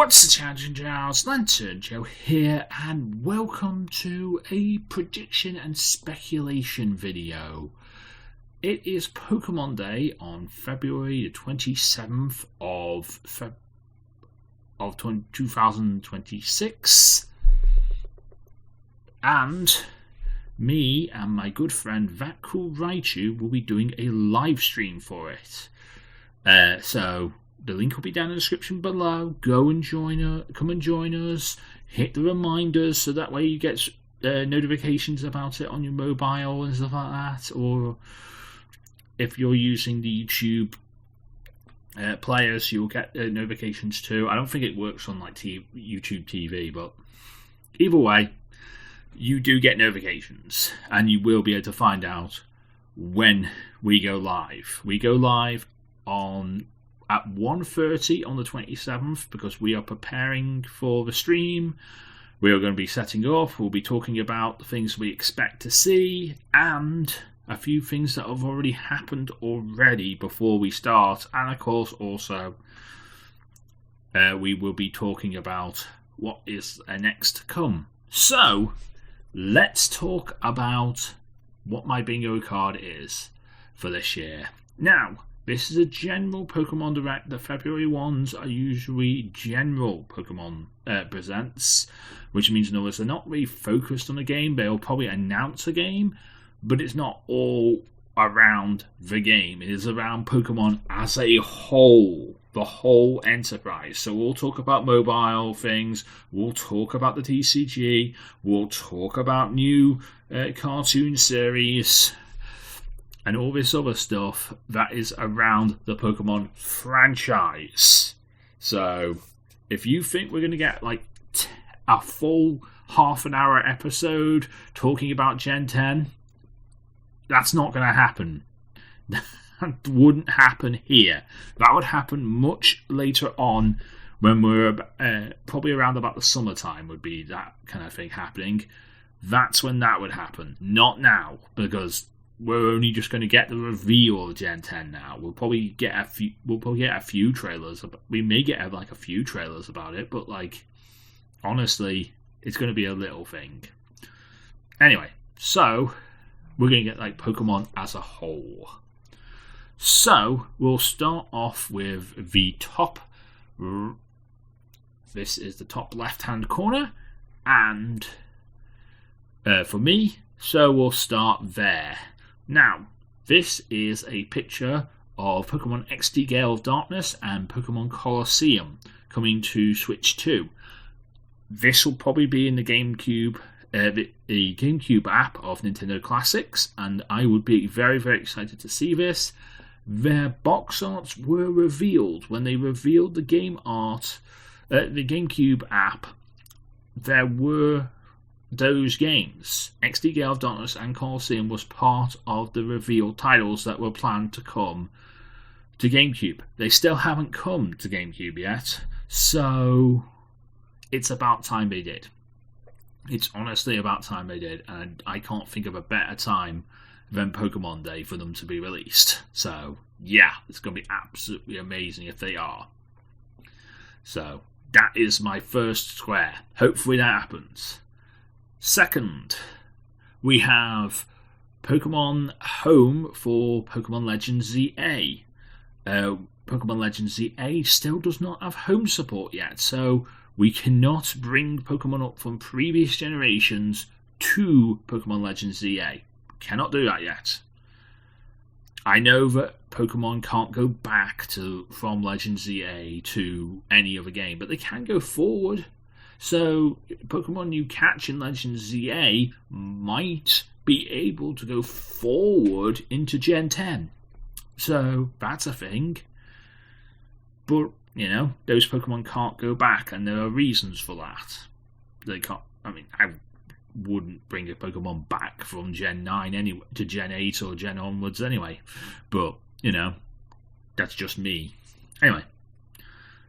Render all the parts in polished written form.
What's the challenge, Giles? Lantern Joe here, and welcome to a prediction and speculation video. It is Pokemon Day on February the 27th of 2026, and me and my good friend Vakul Raichu will be doing a live stream for it. So the link will be down in the description below. Go and come and join us. Hit the reminders so that way you get notifications about it on your mobile and stuff like that. Or if you're using the YouTube players, you'll get notifications too. I don't think it works on like YouTube TV, but either way, you do get notifications, and you will be able to find out when we go live. We go live at 1:30 on the 27th because we are preparing for the stream. We are going to be setting up. We'll be talking about the things we expect to see and a few things that have already happened already before we start. And of course, also, we will be talking about what is next to come. So, let's talk about what my bingo card is for this year. Now, this is a general Pokemon Direct. The February ones are usually general Pokemon Presents, which means they're not really focused on a game. They'll probably announce a game, but it's not all around the game. It is around Pokemon as a whole, the whole enterprise. So we'll talk about mobile things, we'll talk about the TCG, we'll talk about new cartoon series, and all this other stuff that is around the Pokemon franchise. So, if you think we're going to get like a full half an hour episode talking about Gen 10, that's not going to happen. That wouldn't happen here. That would happen much later on when we're probably around about the summertime would be that kind of thing happening. That's when that would happen. Not now, because we're only just going to get the reveal of Gen 10 now. We'll probably get a few trailers. We may get like a few trailers about it, but like honestly, it's going to be a little thing. Anyway, so we're going to get like Pokemon as a whole. So we'll start off with the top. This is the top left-hand corner, and for me, so we'll start there. Now, this is a picture of Pokemon XD Gale of Darkness and Pokemon Colosseum coming to Switch 2. This will probably be in the GameCube, the GameCube app of Nintendo Classics, and I would be very, very excited to see this. Their box arts were revealed. When they revealed the game art, the GameCube app, there were those games. XD Gale of Darkness and Colosseum was part of the revealed titles that were planned to come to GameCube. They still haven't come to GameCube yet, so it's about time they did. It's honestly about time they did, and I can't think of a better time than Pokemon Day for them to be released. So, yeah, it's going to be absolutely amazing if they are. So, that is my first square. Hopefully that happens. Second, we have Pokemon Home for Pokemon Legends ZA. Pokemon Legends ZA still does not have home support yet, so we cannot bring Pokemon up from previous generations to Pokemon Legends ZA. Cannot do that yet. I know that Pokemon can't go back from Legends ZA to any other game, but they can go forward. So, Pokemon you catch in Legends ZA might be able to go forward into Gen 10. So, that's a thing. But, those Pokemon can't go back, and there are reasons for that. They can't. I wouldn't bring a Pokemon back from Gen 9 anyway, to Gen 8 or Gen onwards anyway. But, that's just me. Anyway.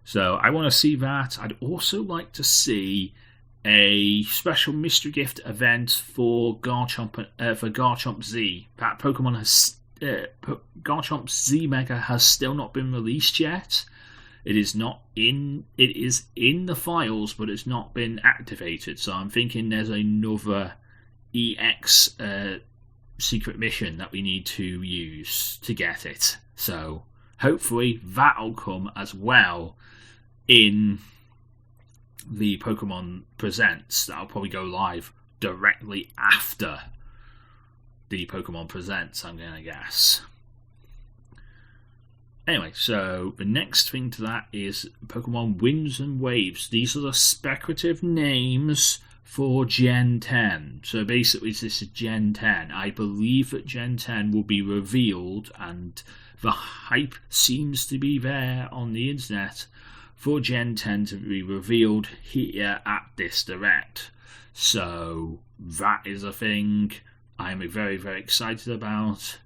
So I want to see that. I'd also like to see a special mystery gift event for Garchomp Z. That Pokemon has Garchomp Z Mega has still not been released yet. It is not in. It is in the files, but it's not been activated. So I'm thinking there's another EX secret mission that we need to use to get it. So hopefully that'll come as well in the Pokemon Presents. That'll probably go live directly after the Pokemon Presents, I'm going to guess. Anyway, so the next thing to that is Pokemon Winds and Waves. These are the speculative names for Gen 10. So basically this is Gen 10. I believe that Gen 10 will be revealed, and the hype seems to be there on the internet for Gen 10 to be revealed here at this Direct. So that is a thing I'm very, very excited about.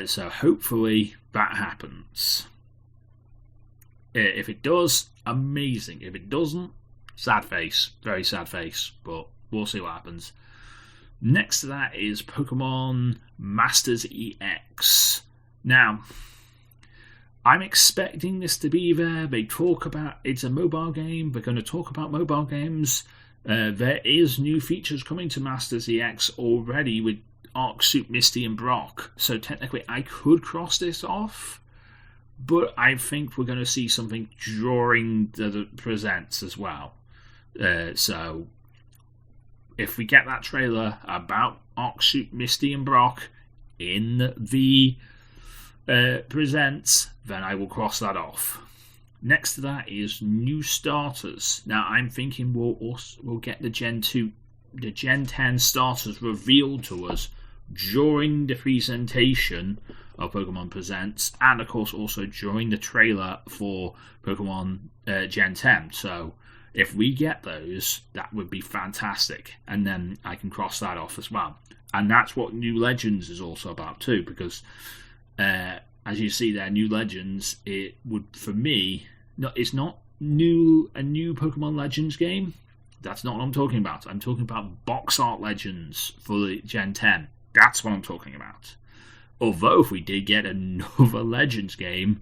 So hopefully that happens. If it does, amazing. If it doesn't, sad face. Very sad face. But we'll see what happens. Next to that is Pokemon Masters EX. Now, I'm expecting this to be there. They talk about it's a mobile game. They're going to talk about mobile games. There is new features coming to Masters EX already with Arc Soup, Misty and Brock. So technically I could cross this off. But I think we're going to see something during the Presents as well. So if we get that trailer about Arc Soup, Misty and Brock in the Presents, then I will cross that off. Next to that is new starters. Now I'm thinking we'll get the Gen 10 starters revealed to us during the presentation of Pokemon Presents, and of course also during the trailer for Pokemon Gen 10. So if we get those, that would be fantastic, and then I can cross that off as well. And that's what New Legends is also about too, because as you see there, New Legends, it would, for me, it's not a new Pokemon Legends game. That's not what I'm talking about. I'm talking about box art Legends for the Gen 10. That's what I'm talking about. Although if we did get another Legends game,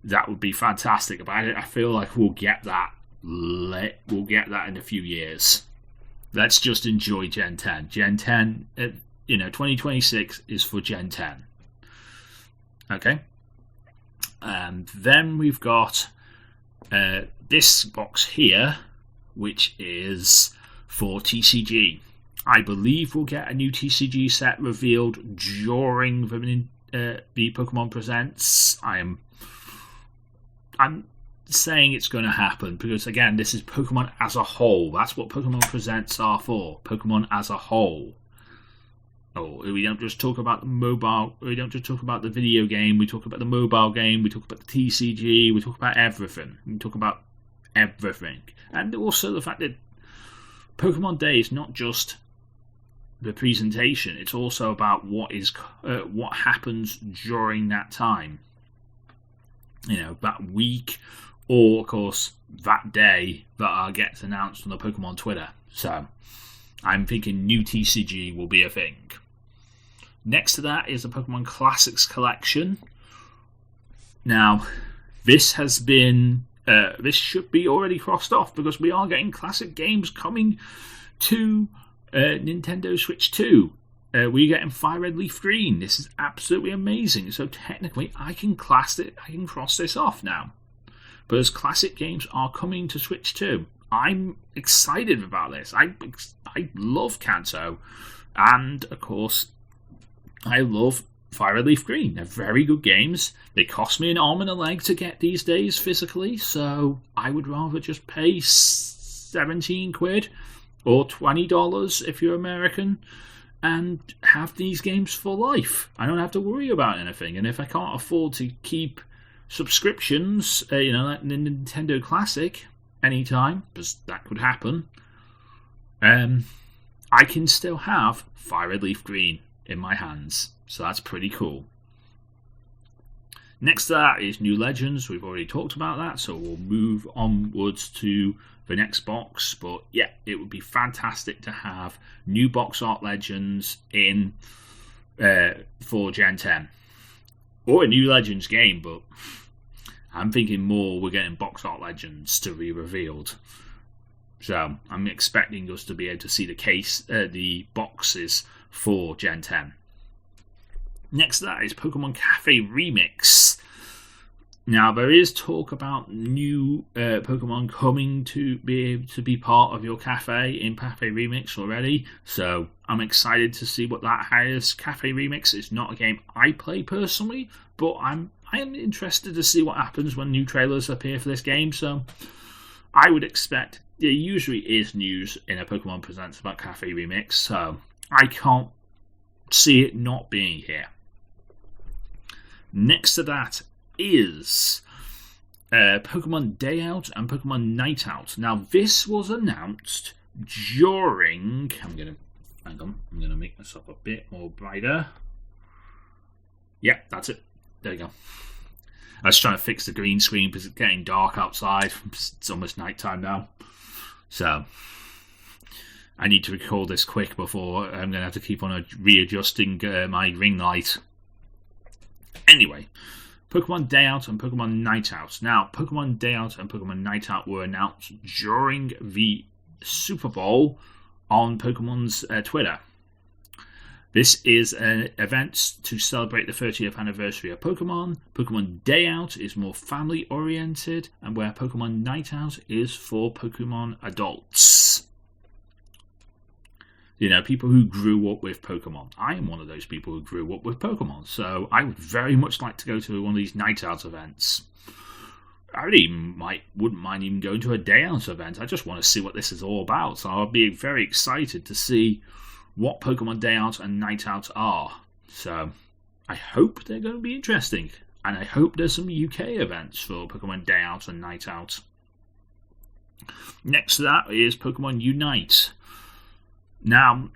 that would be fantastic. But I feel like we'll get that. We'll get that in a few years. Let's just enjoy Gen 10. Gen 10, 2026 is for Gen 10. Okay. And then we've got this box here, which is for TCG. I believe we'll get a new TCG set revealed during the Pokemon Presents. I'm saying it's going to happen because, again, this is Pokemon as a whole. That's what Pokemon Presents are for. Pokemon as a whole. Oh, we don't just talk about the mobile. We don't just talk about the video game. We talk about the mobile game. We talk about the TCG. We talk about everything. We talk about everything, and also the fact that Pokemon Day is not just the presentation. It's also about what happens during that time. That week, or of course that day that gets announced on the Pokemon Twitter. So I'm thinking new TCG will be a thing. Next to that is the Pokemon Classics Collection. Now, this has been this should be already crossed off because we are getting classic games coming to Nintendo Switch 2. We're getting Fire Red Leaf Green. This is absolutely amazing. So technically, I can cross this off now. But as classic games are coming to Switch 2, I'm excited about this. I love Kanto, and of course, I love Fire Red Leaf Green. They're very good games. They cost me an arm and a leg to get these days physically, so I would rather just pay 17 quid or $20 if you're American and have these games for life. I don't have to worry about anything, and if I can't afford to keep subscriptions, like the Nintendo Classic anytime, because that could happen, I can still have Fire Red Leaf Green in my hands. So that's pretty cool. Next to that is New Legends. We've already talked about that, so we'll move onwards to the next box. But yeah, it would be fantastic to have new box art Legends in for Gen 10. Or a New Legends game, but I'm thinking more we're getting box art legends to be revealed. So I'm expecting us to be able to see the boxes for Gen 10. Next to that is Pokemon Cafe Remix. Now, there is talk about new Pokemon coming to be able to be part of your cafe in Cafe Remix already, so I'm excited to see what that has. Cafe Remix is not a game I play personally, but I am interested to see what happens when new trailers appear for this game, so I would expect there usually is news in a Pokemon Presents about Cafe Remix, so I can't see it not being here. Next to that is Pokemon Day Out and Pokemon Night Out. Now, this was announced during... I'm gonna make myself a bit more brighter. Yeah, that's it. There we go. I was trying to fix the green screen because it's getting dark outside. It's almost nighttime now. So, I need to record this quick before I'm going to have to keep on readjusting my ring light. Anyway, Pokemon Day Out and Pokemon Night Out. Now, Pokemon Day Out and Pokemon Night Out were announced during the Super Bowl on Pokemon's Twitter. This is an event to celebrate the 30th anniversary of Pokemon. Pokemon Day Out is more family oriented, and where Pokemon Night Out is for Pokemon adults. You know, people who grew up with Pokemon. I am one of those people who grew up with Pokemon, so I would very much like to go to one of these Night Out events. I wouldn't mind even going to a Day Out event. I just want to see what this is all about, so I'll be very excited to see what Pokemon Day Out and Night Out are. So I hope they're going to be interesting, and I hope there's some UK events for Pokemon Day Out and Night Out. Next to that is Pokemon Unite. Now,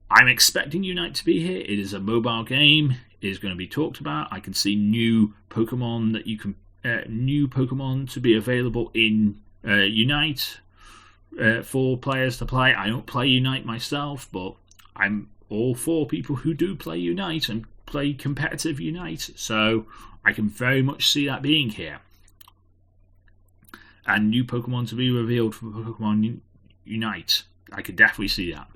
I'm expecting Unite to be here. It is a mobile game. It is going to be talked about. I can see new Pokemon to be available in Unite for players to play. I don't play Unite myself, but I'm all for people who do play Unite and play competitive Unite. So I can very much see that being here. And new Pokemon to be revealed for Pokemon Unite. I could definitely see that.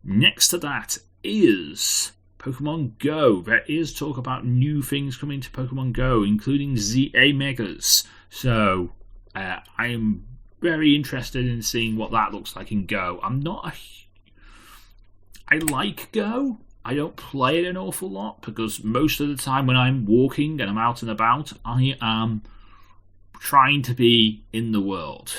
Next to that is Pokemon Go. There is talk about new things coming to Pokemon Go, including ZA Megas. So I am very interested in seeing what that looks like in Go. I like Go. I don't play it an awful lot because most of the time when I'm walking and I'm out and about, I am trying to be in the world.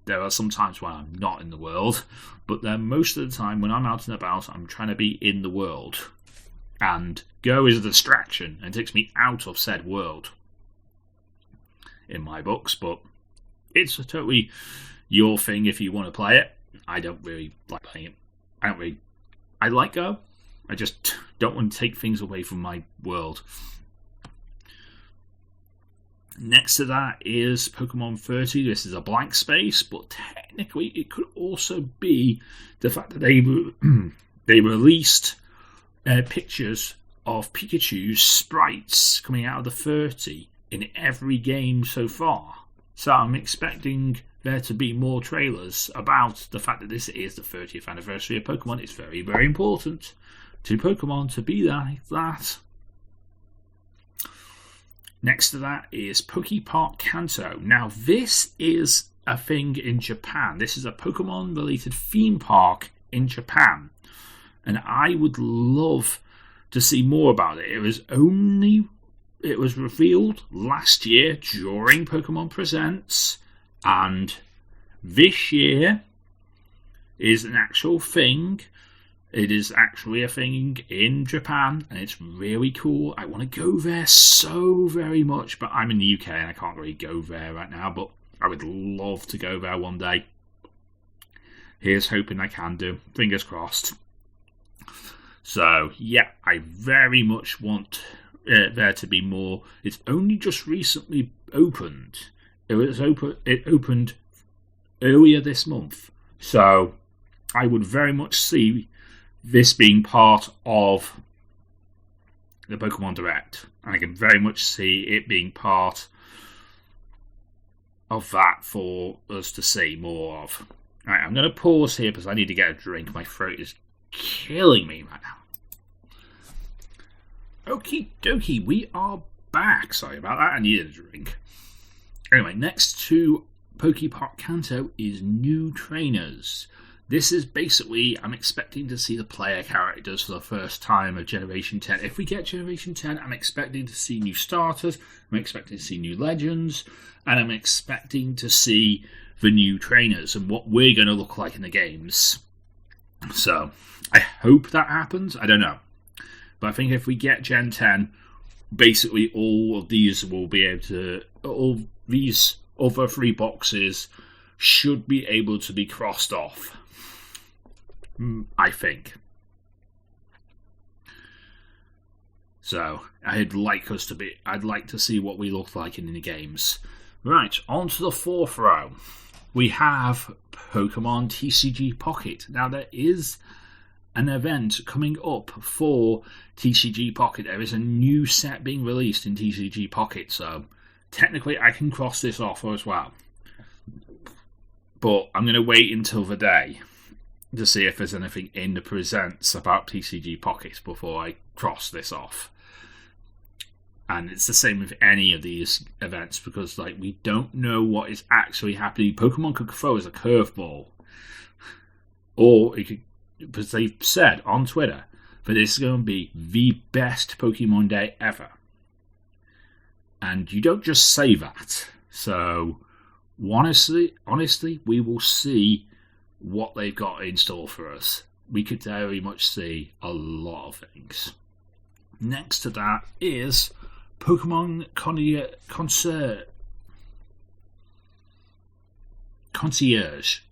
There are some times when I'm not in the world, but then most of the time when I'm out and about, I'm trying to be in the world. And Go is a distraction and takes me out of said world in my books, but it's totally your thing if you want to play it. I don't really like playing it. I like Go. I just don't want to take things away from my world. Next to that is Pokemon 30. This is a blank space, but technically it could also be the fact that they released pictures of Pikachu's sprites coming out of the 30 in every game so far. So I'm expecting there to be more trailers about the fact that this is the 30th anniversary of Pokemon. It's very, very important to Pokemon to be like that. Next to that is Pokepark Kanto. Now, this is a thing in Japan. This is a Pokemon-related theme park in Japan. And I would love to see more about it. It was revealed last year during Pokemon Presents. And this year is an actual thing. It is actually a thing in Japan, and it's really cool. I want to go there so very much, but I'm in the UK and I can't really go there right now, but I would love to go there one day. Here's hoping I can do. Fingers crossed. So, yeah, I very much want there to be more. It's only just recently opened. It opened earlier this month. So, I would very much see this being part of the Pokemon Direct. And I can very much see it being part of that for us to see more of. Right, I'm going to pause here because I need to get a drink. My throat is killing me right now. Okie dokie, we are back. Sorry about that, I needed a drink. Anyway, next to Pokepop Kanto is new trainers. This is basically, I'm expecting to see the player characters for the first time of Generation 10. If we get Generation 10, I'm expecting to see new starters, I'm expecting to see new legends, and I'm expecting to see the new trainers and what we're going to look like in the games. So, I hope that happens. I don't know. But I think if we get Gen 10, basically all of these will be able to... all these other 3 boxes should be able to be crossed off. I think. So, I'd like to see what we look like in the games. Right, on to the 4th row. We have Pokemon TCG Pocket. Now, there is an event coming up for TCG Pocket. There is a new set being released in TCG Pocket, so technically I can cross this off as well. But I'm going to wait until the day to see if there's anything in the presents about TCG Pocket before I cross this off. And it's the same with any of these events because we don't know what is actually happening. Pokemon could throw us a curveball. Or it could, because they've said on Twitter that this is going to be the best Pokemon Day ever. And you don't just say that. So honestly, we will see what they've got in store for us. We could very much see a lot of things. Next to that is Pokemon Concierge.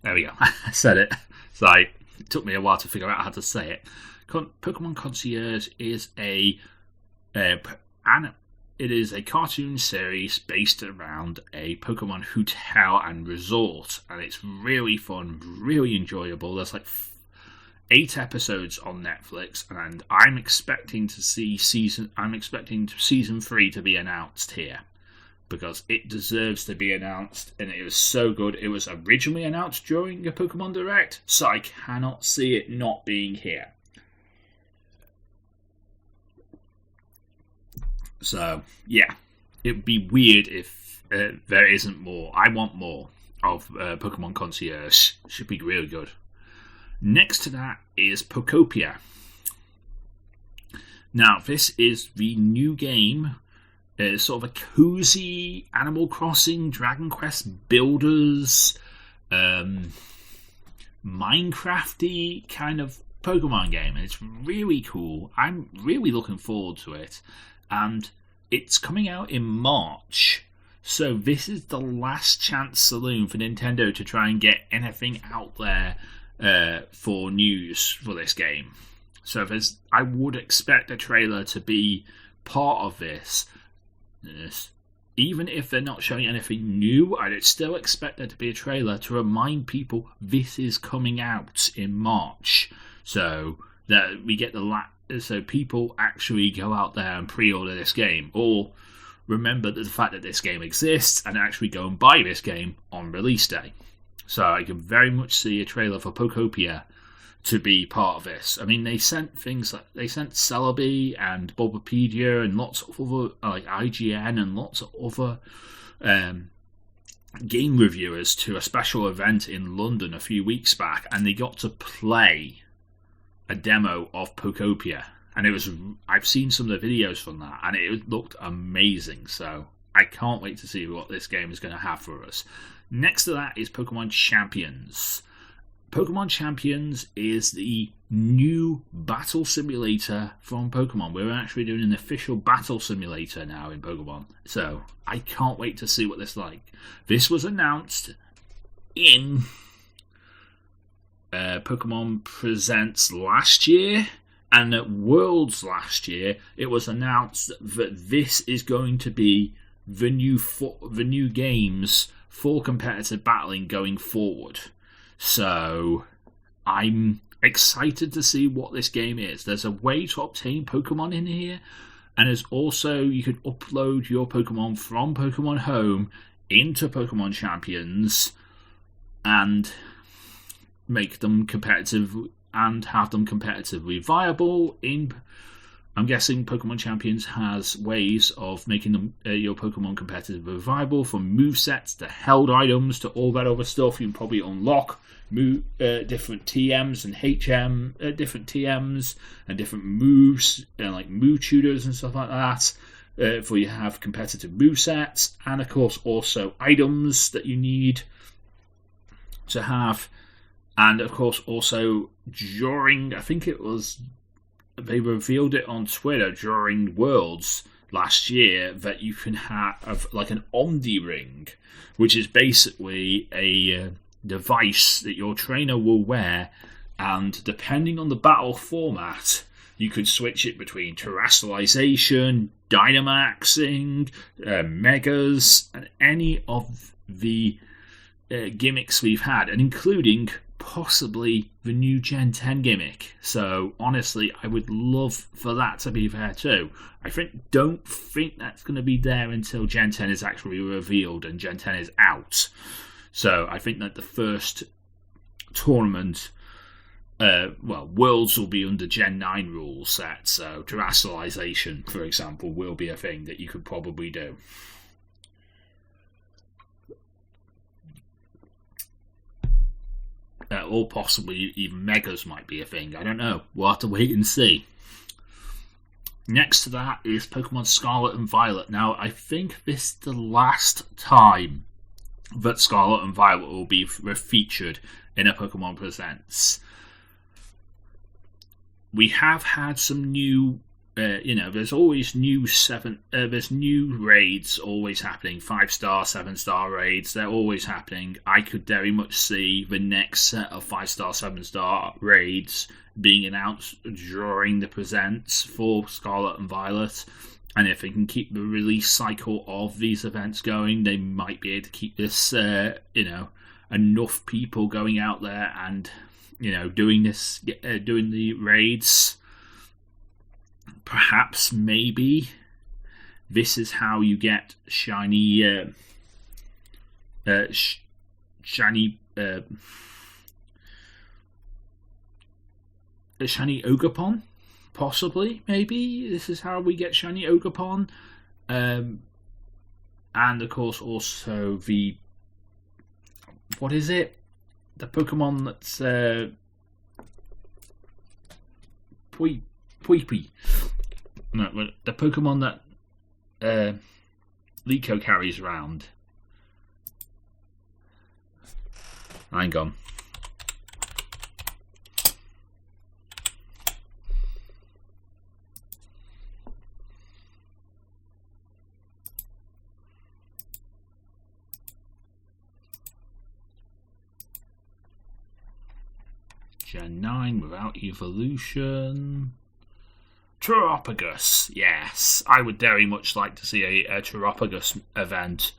There we go. I said it. It took me a while to figure out how to say it. Pokemon Concierge is it is a cartoon series based around a Pokemon hotel and resort, and it's really fun, really enjoyable. There's 8 episodes on Netflix, and I'm expecting season 3 to be announced here because it deserves to be announced, and it was so good. It was originally announced during a Pokemon Direct, so I cannot see it not being here. So, yeah, it would be weird if there isn't more. I want more of Pokemon Concierge. Should be really good. Next to that is Pokopia. Now, this is the new game. It's sort of a cozy Animal Crossing, Dragon Quest builders, Minecrafty kind of Pokemon game. And it's really cool. I'm really looking forward to it. And it's coming out in March. So this is the last chance saloon for Nintendo to try and get anything out there for news for this game. So I would expect a trailer to be part of this. Even if they're not showing anything new, I'd still expect there to be a trailer to remind people this is coming out in March. So that we get so people actually go out there and pre-order this game, or remember the fact that this game exists and actually go and buy this game on release day. So I can very much see a trailer for Pokopia to be part of this. I mean, they sent Celebi and Bulbapedia and lots of other, IGN and lots of other game reviewers to a special event in London a few weeks back, and they got to play a demo of Pokopia, and I've seen some of the videos from that, and it looked amazing. So I can't wait to see what this game is going to have for us. Next to that is Pokemon Champions. Pokemon Champions is the new battle simulator from Pokemon. We're actually doing an official battle simulator now in Pokemon, so I can't wait to see what this is like. This was announced in Pokemon Presents last year, and at Worlds last year it was announced that this is going to be the new games for competitive battling going forward. So I'm excited to see what this game is. There's a way to obtain Pokemon in here, and there's also, you can upload your Pokemon from Pokemon Home into Pokemon Champions and make them competitive and have them competitively viable. I'm guessing Pokemon Champions has ways of making them your Pokemon competitively viable, from movesets to held items to all that other stuff. You can probably unlock different TMs and different TMs and different moves, like move tutors and stuff like that. For you have competitive movesets, and of course also items that you need to have, and of course also during, I think it was, they revealed it on Twitter during Worlds last year, that you can have like an Omni Ring, which is basically a device that your trainer will wear, and depending on the battle format, you could switch it between terrestrialization, Dynamaxing, Megas, and any of the gimmicks we've had, and including possibly the new Gen 10 gimmick. So honestly, I would love for that to be there too. Don't think that's going to be there until Gen 10 is actually revealed and Gen 10 is out. So I think that the first tournament, Worlds will be under Gen 9 rule set, so terrestrialization, for example, will be a thing that you could probably do. Or possibly even Megas might be a thing. I don't know. We'll have to wait and see. Next to that is Pokemon Scarlet and Violet. Now, I think this is the last time that Scarlet and Violet will be featured in a Pokemon Presents. We have had some new, there's always there's new raids always happening. 5-star, 7-star raids, they're always happening. I could very much see the next set of 5-star, 7-star raids being announced during the Presents for Scarlet and Violet. And if they can keep the release cycle of these events going, they might be able to keep this, enough people going out there and, doing the raids. Perhaps, maybe, this is how you get shiny Ogerpon. Possibly, maybe this is how we get shiny Ogerpon, and of course also the, what is it? The Pokemon that's Puipi. No, the Pokemon that Liko carries around. Hang on. Gen 9 without evolution. Terrapagus, yes. I would very much like to see a Terrapagus event.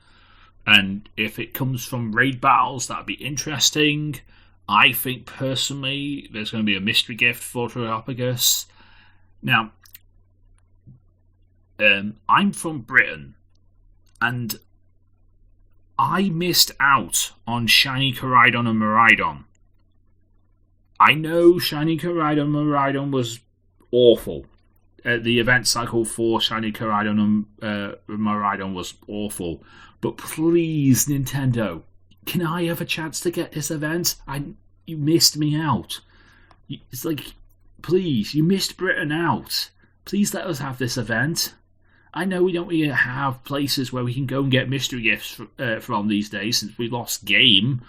And if it comes from raid battles, that'd be interesting. I think personally there's going to be a mystery gift for Terrapagus. Now, I'm from Britain, and I missed out on Shiny Koraidon and Miraidon. I know Shiny Koraidon and Miraidon was awful. The event cycle for Shiny Koraidon and Miraidon was awful. But please, Nintendo, can I have a chance to get this event? You missed me out. It's like, please, you missed Britain out. Please let us have this event. I know we don't really have places where we can go and get mystery gifts from these days, since we lost Game.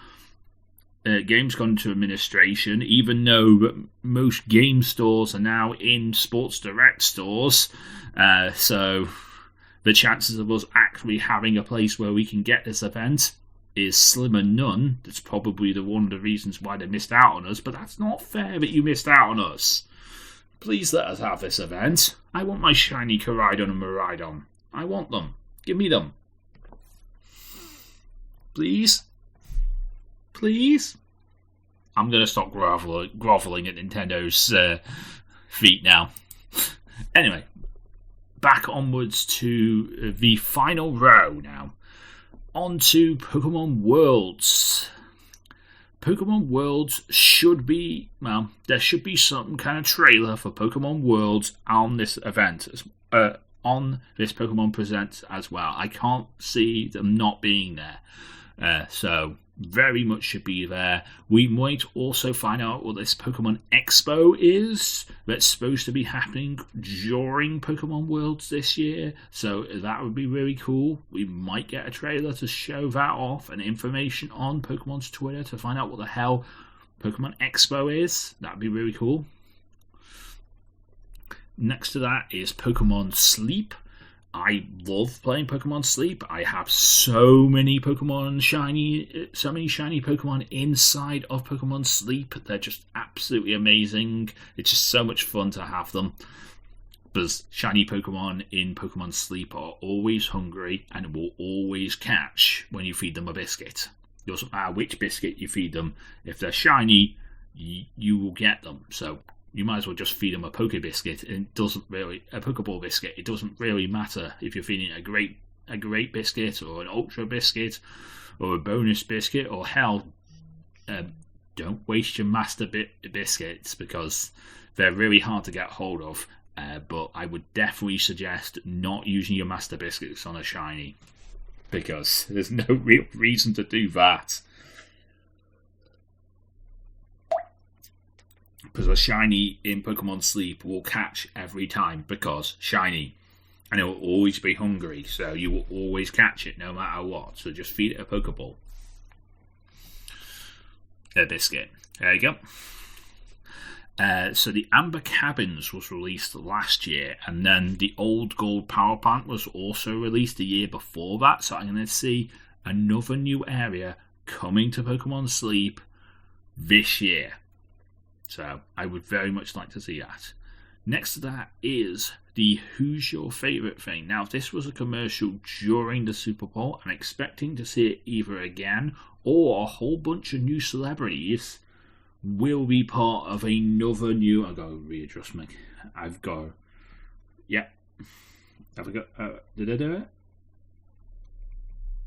Game's gone into administration, even though most game stores are now in Sports Direct stores. So the chances of us actually having a place where we can get this event is slim and none. That's probably one of the reasons why they missed out on us, but that's not fair that you missed out on us. Please let us have this event. I want my shiny Koraidon and Miraidon. I want them. Give me them. Please? Please? I'm going to stop groveling at Nintendo's feet now. Anyway, back onwards to the final row now. on to Pokemon Worlds. Pokemon Worlds should be, well, there should be some kind of trailer for Pokemon Worlds on this event, on this Pokemon Presents as well. I can't see them not being there. So very much should be there. We might also find out what this Pokemon Expo is that's supposed to be happening during Pokemon Worlds this year. So that would be really cool. We might get a trailer to show that off and information on Pokemon's Twitter to find out what the hell Pokemon Expo is. That would be really cool. Next to that is Pokemon Sleep. I love playing Pokemon Sleep. I have so many shiny Pokemon inside of Pokemon Sleep. They're just absolutely amazing. It's just so much fun to have them. Because shiny Pokemon in Pokemon Sleep are always hungry and will always catch when you feed them a biscuit. It doesn't matter which biscuit you feed them. If they're shiny, you will get them. So you might as well just feed them a Poke Biscuit. A Pokeball biscuit. It doesn't really matter if you're feeding a great biscuit or an ultra biscuit or a bonus biscuit, or hell, don't waste your master biscuits because they're really hard to get hold of. But I would definitely suggest not using your master biscuits on a shiny because there's no real reason to do that. Because a shiny in Pokemon Sleep will catch every time because shiny, and it will always be hungry, so you will always catch it no matter what. So just feed it a Pokeball, a biscuit. There you go. So the Amber Cabins was released last year, and then the Old Gold Power Plant was also released the year before that. So I'm going to see another new area coming to Pokemon Sleep this year. So I would very much like to see that. Next to that is the Who's Your Favourite thing. Now, if this was a commercial during the Super Bowl, I'm expecting to see it either again or a whole bunch of new celebrities will be part of another new... I've got to readjust my... Yep. Did I do it?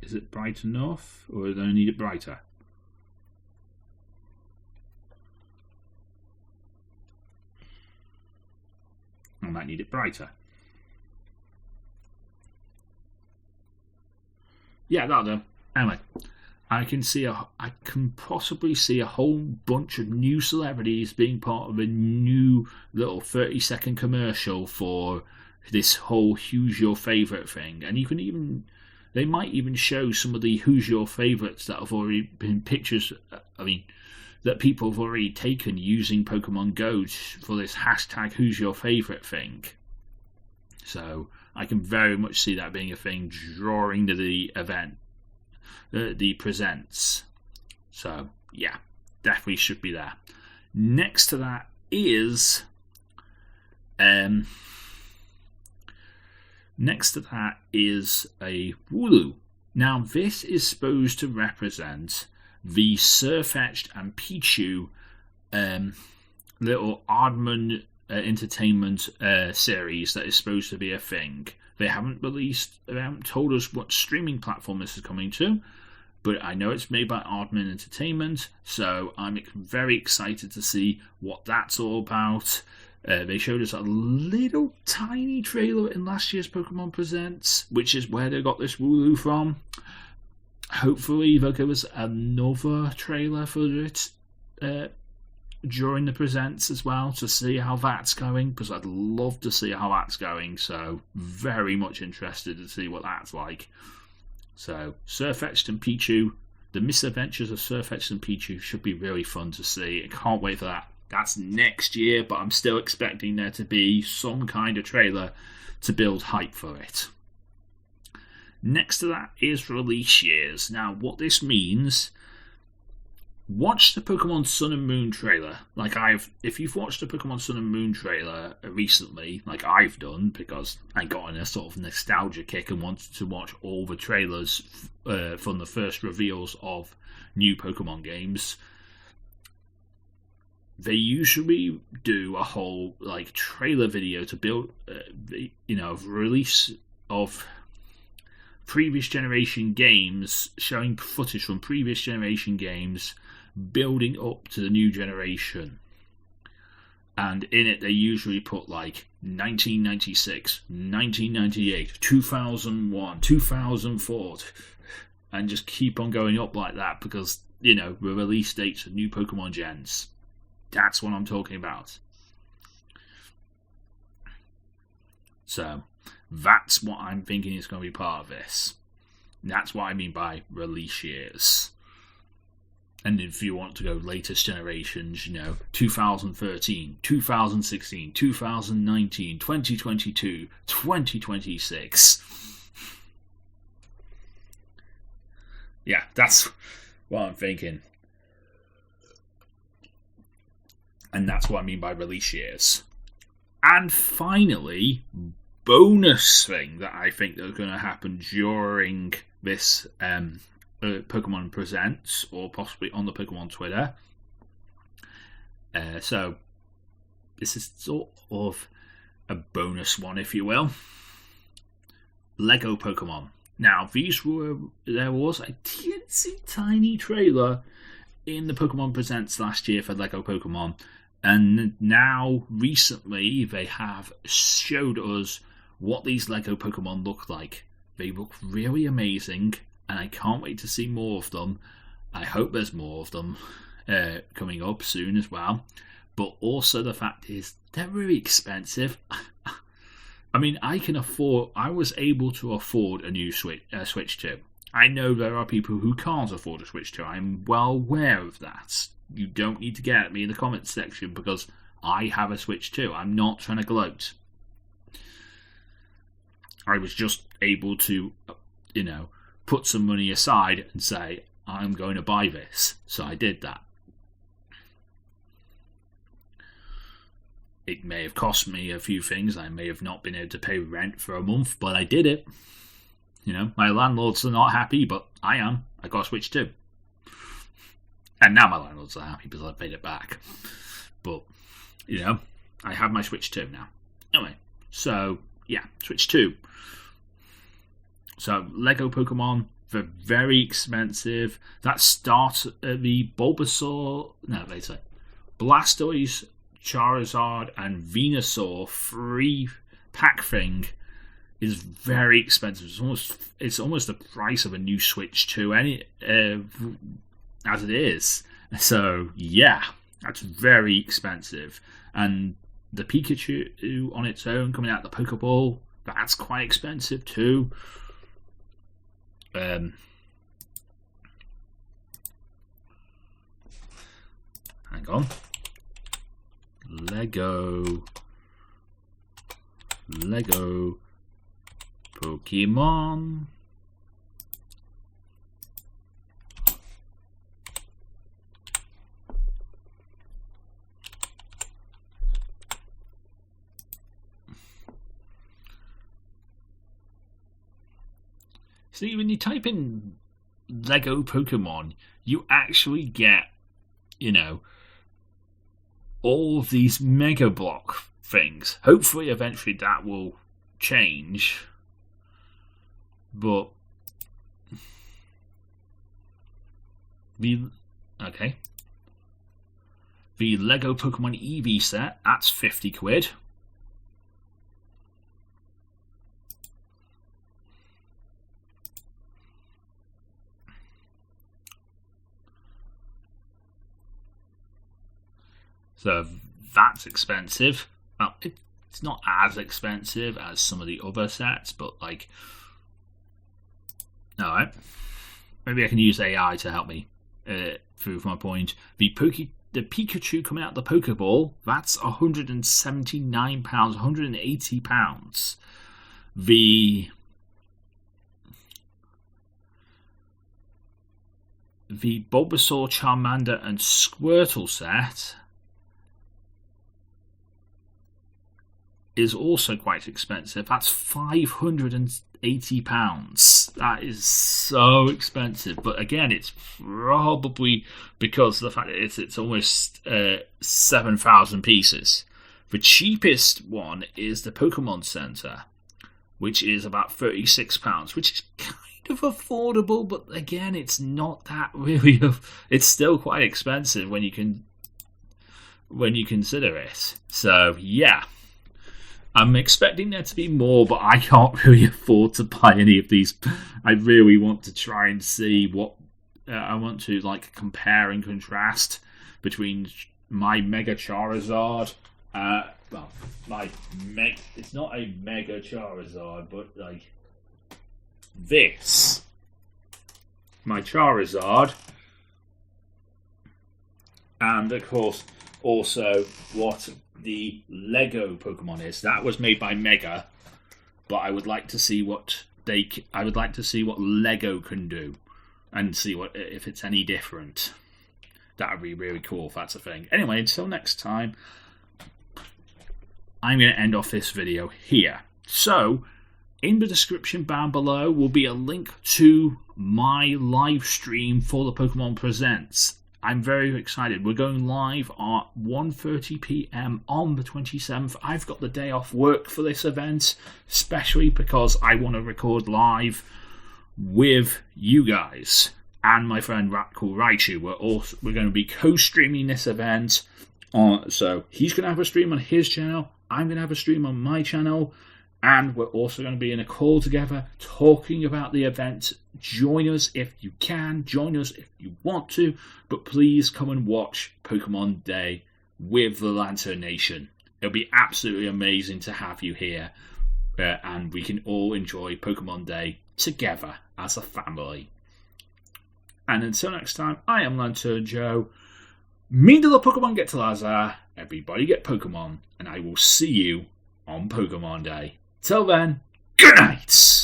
Is it bright enough? Or do I need it brighter? I might need it brighter. Yeah, that'll do. Anyway, I can possibly see a whole bunch of new celebrities being part of a new little 30-second commercial for this whole Who's Your Favourite thing. And they might even show some of the Who's Your Favourites that have already been pictures, that people have already taken using Pokemon Go for this hashtag Who's Your Favourite thing. So I can very much see that being a thing during the event, the Presents. So yeah, definitely should be there. Next to that is a Wooloo. Now this is supposed to represent the Sirfetch'd and Pichu little Aardman Entertainment series that is supposed to be a thing. They haven't told us what streaming platform this is coming to, but I know it's made by Aardman Entertainment, so I'm very excited to see what that's all about. They showed us a little tiny trailer in last year's Pokemon Presents, which is where they got this Wooloo from. Hopefully they'll give us another trailer for it during the Presents as well to see how that's going, because I'd love to see how that's going, so very much interested to see what that's like. So Sirfetch'd and Pichu, the misadventures of Sirfetch'd and Pichu should be really fun to see. I can't wait for that. That's next year, but I'm still expecting there to be some kind of trailer to build hype for it. Next to that is release years. Now, what this means, watch the Pokemon Sun and Moon trailer. If you've watched the Pokemon Sun and Moon trailer recently, like I've done, because I got in a sort of nostalgia kick and wanted to watch all the trailers from the first reveals of new Pokemon games, they usually do a whole trailer video to build, release of previous generation games, showing footage from previous generation games, building up to the new generation. And in it, they usually put like 1996, 1998, 2001, 2004, and just keep on going up like that because, you know, the release dates of new Pokemon gens. That's what I'm talking about. So, that's what I'm thinking is going to be part of this. That's what I mean by release years. And if you want to go latest generations, you know, 2013, 2016, 2019, 2022, 2026. Yeah, that's what I'm thinking. And that's what I mean by release years. And finally, bonus thing that I think is going to happen during this Pokemon Presents, or possibly on the Pokemon Twitter. So this is sort of a bonus one, if you will. Lego Pokemon. Now, there was a teensy tiny trailer in the Pokemon Presents last year for Lego Pokemon, and now recently they have showed us what these Lego Pokemon look like. They look really amazing, and I can't wait to see more of them. I hope there's more of them coming up soon as well. But also the fact is, they're really expensive. I mean, I was able to afford a new Switch 2. I know there are people who can't afford a Switch 2. I'm well aware of that. You don't need to get at me in the comments section because I have a Switch 2. I'm not trying to gloat. I was just able to, you know, put some money aside and say, I'm going to buy this. So I did that. It may have cost me a few things. I may have not been able to pay rent for a month, but I did it. You know, my landlords are not happy, but I am. I got a Switch 2. And now my landlords are happy because I paid it back. But, you know, I have my Switch 2 now. Anyway, so, yeah, Switch 2. So, Lego Pokemon, they're very expensive. That starts at the Bulbasaur, Blastoise, Charizard, and Venusaur free pack thing is very expensive. It's almost the price of a new Switch 2 as it is. So, yeah, that's very expensive. And the Pikachu on its own coming out the Pokeball, that's quite expensive too. Hang on. Lego Pokemon. See, when you type in Lego Pokemon, you actually get, you know, all of these Mega Block things. Hopefully, eventually that will change. But the Lego Pokemon Eevee set, that's 50 quid. So that's expensive. Well, it's not as expensive as some of the other sets, but like, alright. Maybe I can use AI to help me prove my point. The Pikachu coming out of the Pokeball, that's £179, £180. The Bulbasaur, Charmander, and Squirtle set is also quite expensive. That's £580. That is so expensive. But again, it's probably because of the fact that it's almost 7,000 pieces. The cheapest one is the Pokemon Center. which is about £36, which is kind of affordable, but again, it's not that really. It's still quite expensive when you consider it. So yeah, I'm expecting there to be more, but I can't really afford to buy any of these. I really want to try and see what I want to like compare and contrast between my Mega Charizard. It's not a Mega Charizard, but like this, my Charizard, and of course also what the Lego Pokemon is. That was made by Mega, but I would like to see what Lego can do, and see if it's any different. That would be really cool if that's a thing. Anyway, until next time, I'm going to end off this video here. So, in the description down below will be a link to my live stream for the Pokémon Presents. I'm very excited. We're going live at 1:30 PM on the 27th. I've got the day off work for this event, especially because I want to record live with you guys and my friend Ratcool Raichu. We're going to be co-streaming this event. So he's going to have a stream on his channel. I'm going to have a stream on my channel. And we're also going to be in a call together talking about the event. Join us if you can. Join us if you want to. But please come and watch Pokemon Day with the Lantern Nation. It'll be absolutely amazing to have you here. And we can all enjoy Pokemon Day together as a family. And until next time, I am Lantern Joe. Me to the Pokemon get to Lazar. Everybody get Pokemon. And I will see you on Pokemon Day. Till then, good night!